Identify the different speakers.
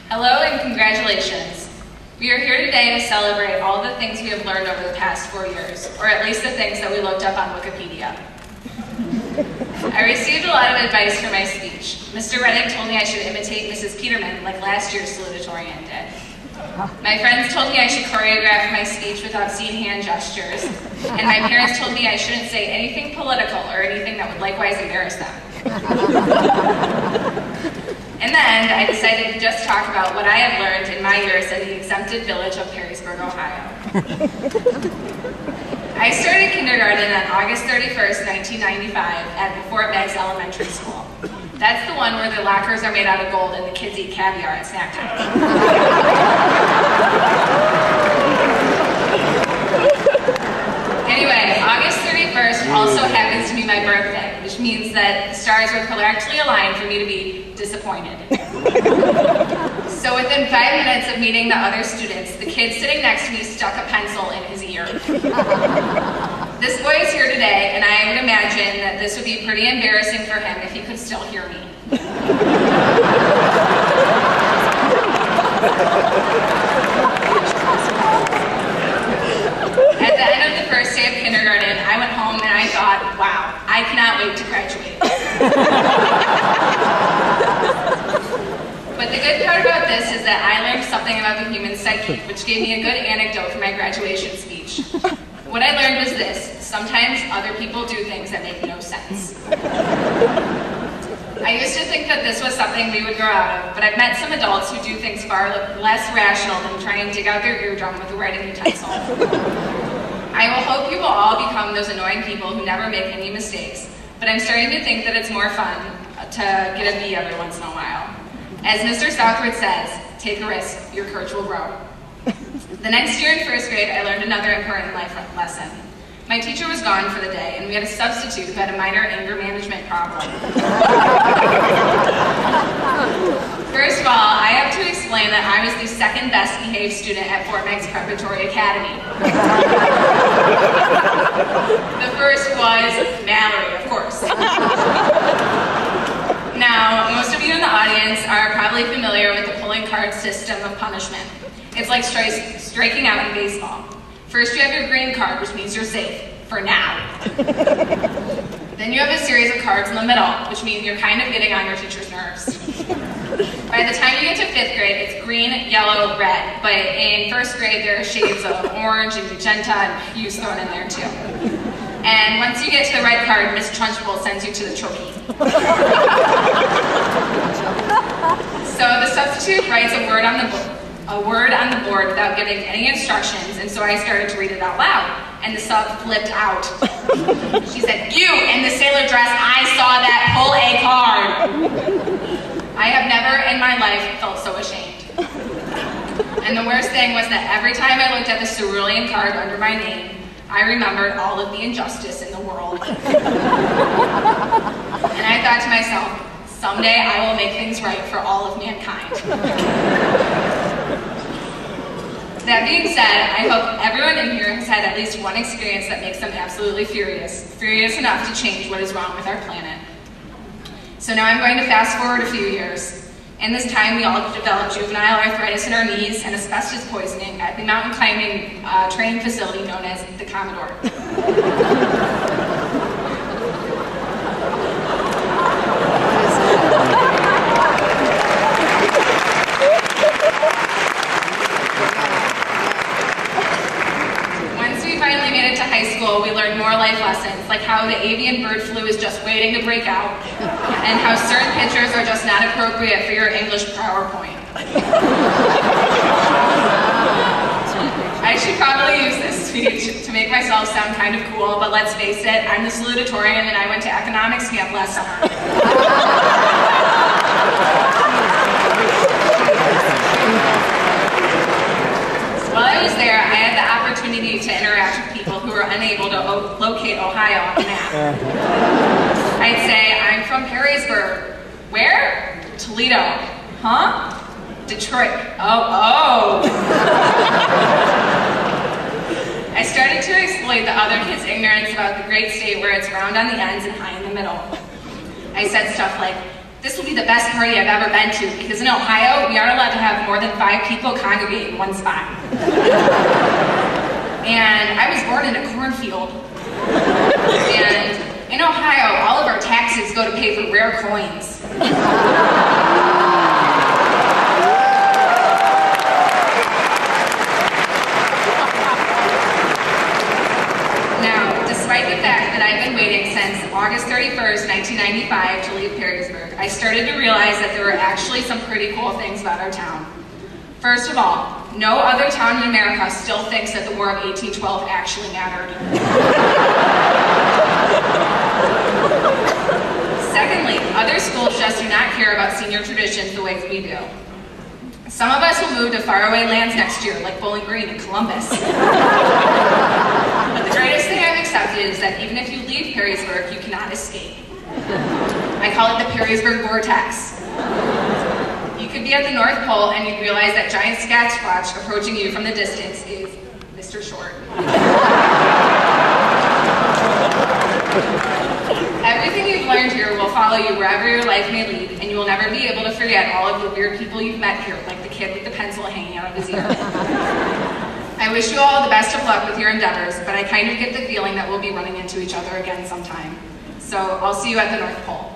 Speaker 1: Hello and congratulations. We are here today to celebrate all the things we have learned over the past 4 years, or at least the things that we looked up on Wikipedia. I received a lot of advice for my speech. Mr. Reddick told me I should imitate Mrs. Peterman like last year's Salutatorian did. My friends told me I should choreograph my speech with obscene hand gestures, and my parents told me I shouldn't say anything political or anything that would likewise embarrass them. In the end, I decided to just talk about what I have learned in my years at the exempted village of Perrysburg, Ohio. I started kindergarten on August 31st, 1995 at Fort Meigs Elementary School. That's the one where the lockers are made out of gold and the kids eat caviar at snack time. Anyway, August 31st also happens to be my birthday, which means that the stars were correctly aligned for me to be disappointed. So within 5 minutes of meeting the other students, the kid sitting next to me stuck a pencil in his ear. This boy is here today, and I would imagine that this would be pretty embarrassing for him if he could still hear me. At the end of the first day of kindergarten, I went home and I thought, wow, I cannot wait to graduate. But the good part about this is that I learned something about the human psyche, which gave me a good anecdote for my graduation speech. What I learned was this: sometimes other people do things that make no sense. I used to think that this was something we would grow out of, but I've met some adults who do things far less rational than try and dig out their eardrum with a writing utensil. I will hope you will all become those annoying people who never make any mistakes, but I'm starting to think that it's more fun to get a B every once in a while. As Mr. Southwood says, take a risk, your courage will grow. The next year in first grade, I learned another important life lesson. My teacher was gone for the day, and we had a substitute who had a minor anger management problem. First of all, I have to explain that I was the second best behaved student at Fort Meigs Preparatory Academy. The first was Mallory, of course. Now, most of you in the audience are probably familiar with the pulling card system of punishment. It's like striking out in baseball. First you have your green card, which means you're safe, for now. Then you have a series of cards in the middle, which means you're kind of getting on your teacher's nerves. By the time you get to 5th grade, it's green, yellow, red, but in 1st grade there are shades of orange and magenta and hues thrown in there too. And once you get to the red card, Miss Trunchbull sends you to the choky. So the substitute writes a word on the board without giving any instructions, and so I started to read it out loud, and the sub flipped out. She said, "You in the sailor dress, I saw that, pull a card." I have never in my life felt so ashamed. And the worst thing was that every time I looked at the cerulean card under my name, I remembered all of the injustice in the world. And I thought to myself, someday I will make things right for all of mankind. That being said, I hope everyone in here has had at least one experience that makes them absolutely furious enough to change what is wrong with our planet. So now I'm going to fast forward a few years. In this time, we all developed juvenile arthritis in our knees and asbestos poisoning at the mountain climbing training facility known as the Commodore. Finally made it to high school, we learned more life lessons, like how the avian bird flu is just waiting to break out, and how certain pictures are just not appropriate for your English PowerPoint. I should probably use this speech to make myself sound kind of cool, but let's face it, I'm the Salutatorian and I went to economics camp last summer. While I was there, I had the opportunity to interact with people who were unable to locate Ohio on the map. I'd say, I'm from Perrysburg. Where? Toledo. Huh? Detroit. Oh. I started to exploit the other kids' ignorance about the great state where it's round on the ends and high in the middle. I said stuff like, This will be the best party I've ever been to, because in Ohio, we aren't allowed to have more than 5 people congregate in one spot. And I was born in a cornfield. And in Ohio, all of our taxes go to pay for rare coins. Despite the fact that I've been waiting since August 31st, 1995 to leave Perrysburg, I started to realize that there were actually some pretty cool things about our town. First of all, no other town in America still thinks that the War of 1812 actually mattered. Secondly, other schools just do not care about senior traditions the way we do. Some of us will move to faraway lands next year, like Bowling Green and Columbus. But the greatest thing I've accepted is that even if you leave Perrysburg, you cannot escape. I call it the Perrysburg vortex. You could be at the North Pole and you'd realize that giant Sasquatch approaching you from the distance is Mr. Short. Everything you've learned here will follow you wherever your life may lead, and you will never be able to forget all of the weird people you've met here, like the kid with the pencil hanging out of his ear. I wish you all the best of luck with your endeavors, but I kind of get the feeling that we'll be running into each other again sometime. So I'll see you at the North Pole.